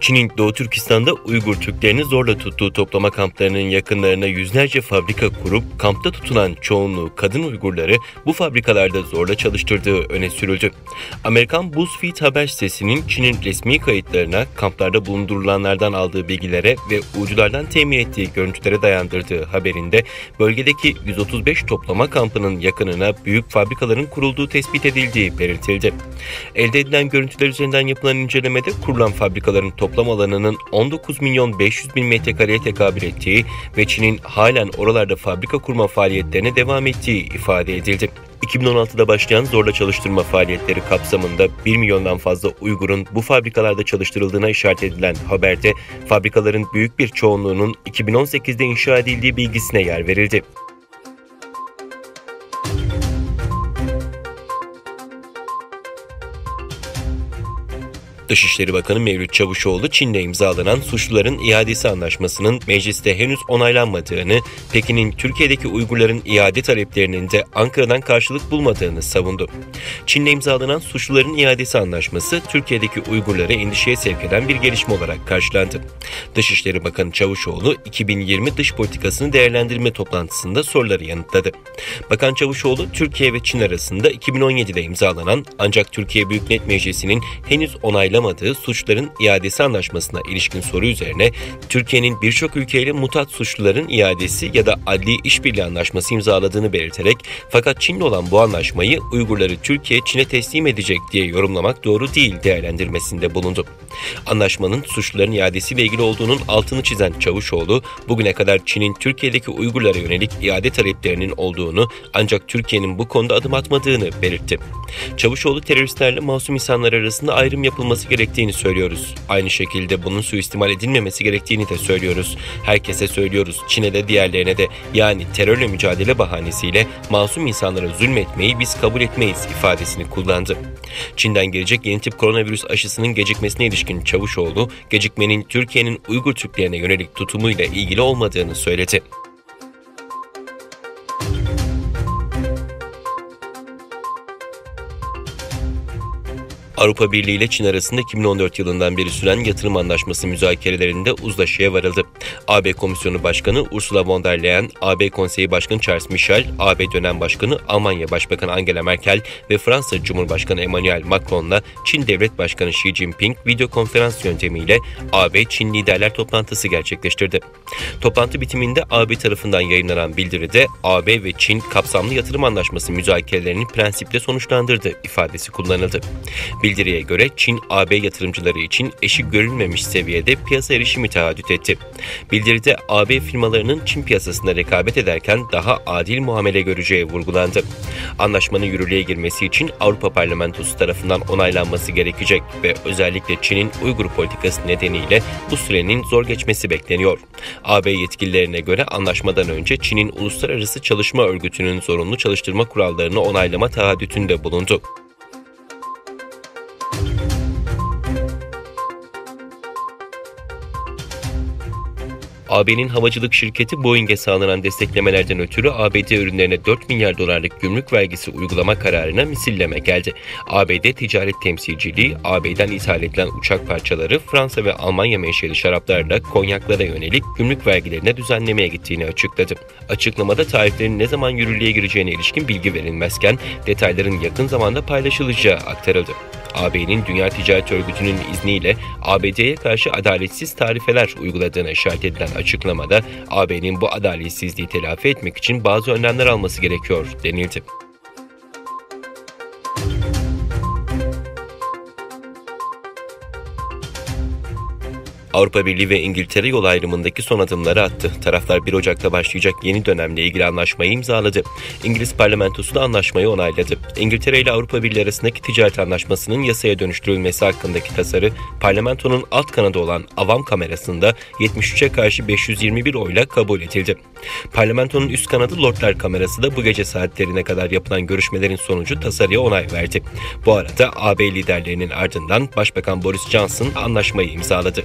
Çin'in Doğu Türkistan'da Uygur Türklerini zorla tuttuğu toplama kamplarının yakınlarına yüzlerce fabrika kurup kampta tutulan çoğunluğu kadın Uygurları bu fabrikalarda zorla çalıştırdığı öne sürüldü. Amerikan BuzzFeed haber sitesinin Çin'in resmi kayıtlarına, kamplarda bulundurulanlardan aldığı bilgilere ve uydulardan temin ettiği görüntülere dayandırdığı haberinde bölgedeki 135 toplama kampının yakınına büyük fabrikaların kurulduğu tespit edildiği belirtildi. Elde edilen görüntüler üzerinden yapılan incelemede kurulan fabrikaların toplam alanının 19 milyon 500 bin metrekareye tekabül ettiği ve Çin'in halen oralarda fabrika kurma faaliyetlerine devam ettiği ifade edildi. 2016'da başlayan zorla çalıştırma faaliyetleri kapsamında 1 milyondan fazla Uygur'un bu fabrikalarda çalıştırıldığına işaret edilen haberde fabrikaların büyük bir çoğunluğunun 2018'de inşa edildiği bilgisine yer verildi. Dışişleri Bakanı Mevlüt Çavuşoğlu, Çin'le imzalanan suçluların iadesi anlaşmasının mecliste henüz onaylanmadığını, Pekin'in Türkiye'deki Uygurların iade taleplerinin de Ankara'dan karşılık bulmadığını savundu. Çin'le imzalanan suçluların iadesi anlaşması, Türkiye'deki Uygurları endişeye sevk eden bir gelişme olarak karşılandı. Dışişleri Bakanı Çavuşoğlu, 2020 dış politikasını değerlendirme toplantısında soruları yanıtladı. Bakan Çavuşoğlu, Türkiye ve Çin arasında 2017'de imzalanan ancak Türkiye Büyük Millet Meclisi'nin henüz onaylamadığı suçların iadesi anlaşmasına ilişkin soru üzerine Türkiye'nin birçok ülkeyle mutat suçluların iadesi ya da adli işbirliği anlaşması imzaladığını belirterek fakat Çin'le olan bu anlaşmayı Uygurları Türkiye Çin'e teslim edecek diye yorumlamak doğru değil değerlendirmesinde bulundu. Anlaşmanın suçluların iadesiyle ilgili olduğunun altını çizen Çavuşoğlu, bugüne kadar Çin'in Türkiye'deki Uygurlara yönelik iade taleplerinin olduğunu ancak Türkiye'nin bu konuda adım atmadığını belirtti. Çavuşoğlu, teröristlerle masum insanlar arasında ayrım yapılması gerektiğini söylüyoruz. Aynı şekilde bunun suistimal edilmemesi gerektiğini de söylüyoruz. Herkese söylüyoruz. Çin'e de diğerlerine de, yani terörle mücadele bahanesiyle masum insanlara zulmetmeyi biz kabul etmeyiz ifadesini kullandı. Çin'den gelecek yeni tip koronavirüs aşısının gecikmesine ilişkin Çavuşoğlu, gecikmenin Türkiye'nin Uygur Türklerine yönelik tutumuyla ilgili olmadığını söyledi. Avrupa Birliği ile Çin arasında 2014 yılından beri süren yatırım anlaşması müzakerelerinde uzlaşıya varıldı. AB Komisyonu Başkanı Ursula von der Leyen, AB Konseyi Başkanı Charles Michel, AB dönem başkanı Almanya Başbakanı Angela Merkel ve Fransa Cumhurbaşkanı Emmanuel Macron'la Çin Devlet Başkanı Xi Jinping video konferans yöntemiyle AB-Çin liderler toplantısı gerçekleştirdi. Toplantı bitiminde AB tarafından yayınlanan bildiride AB ve Çin kapsamlı yatırım anlaşması müzakerelerini prensiple sonuçlandırdı ifadesi kullanıldı. Bildiriye göre Çin, AB yatırımcıları için eşi görülmemiş seviyede piyasa erişimi taahhüt etti. Bildiride AB firmalarının Çin piyasasında rekabet ederken daha adil muamele göreceği vurgulandı. Anlaşmanın yürürlüğe girmesi için Avrupa Parlamentosu tarafından onaylanması gerekecek ve özellikle Çin'in Uygur politikası nedeniyle bu sürenin zor geçmesi bekleniyor. AB yetkililerine göre anlaşmadan önce Çin'in Uluslararası Çalışma Örgütü'nün zorunlu çalıştırma kurallarını onaylama taahhütünde bulundu. AB'nin havacılık şirketi Boeing'e sağlanan desteklemelerden ötürü ABD ürünlerine 4 milyar dolarlık gümrük vergisi uygulama kararına misilleme geldi. ABD Ticaret Temsilciliği, AB'den ithal edilen uçak parçaları, Fransa ve Almanya menşeli şaraplarla konyaklara yönelik gümrük vergilerine düzenlemeye gittiğini açıkladı. Açıklamada tariflerin ne zaman yürürlüğe gireceğine ilişkin bilgi verilmezken detayların yakın zamanda paylaşılacağı aktarıldı. AB'nin Dünya Ticaret Örgütü'nün izniyle ABD'ye karşı adaletsiz tarifeler uyguladığına işaret edilen açıklamada AB'nin bu adaletsizliği telafi etmek için bazı önlemler alması gerekiyor denildi. Avrupa Birliği ve İngiltere yol ayrımındaki son adımları attı. Taraflar 1 Ocak'ta başlayacak yeni dönemle ilgili anlaşmayı imzaladı. İngiliz parlamentosu da anlaşmayı onayladı. İngiltere ile Avrupa Birliği arasındaki ticaret anlaşmasının yasaya dönüştürülmesi hakkındaki tasarı, parlamentonun alt kanadı olan Avam Kamerası'nda 73'e karşı 521 oyla kabul edildi. Parlamentonun üst kanadı Lordlar Kamerası da bu gece saatlerine kadar yapılan görüşmelerin sonucu tasarıya onay verdi. Bu arada AB liderlerinin ardından Başbakan Boris Johnson anlaşmayı imzaladı.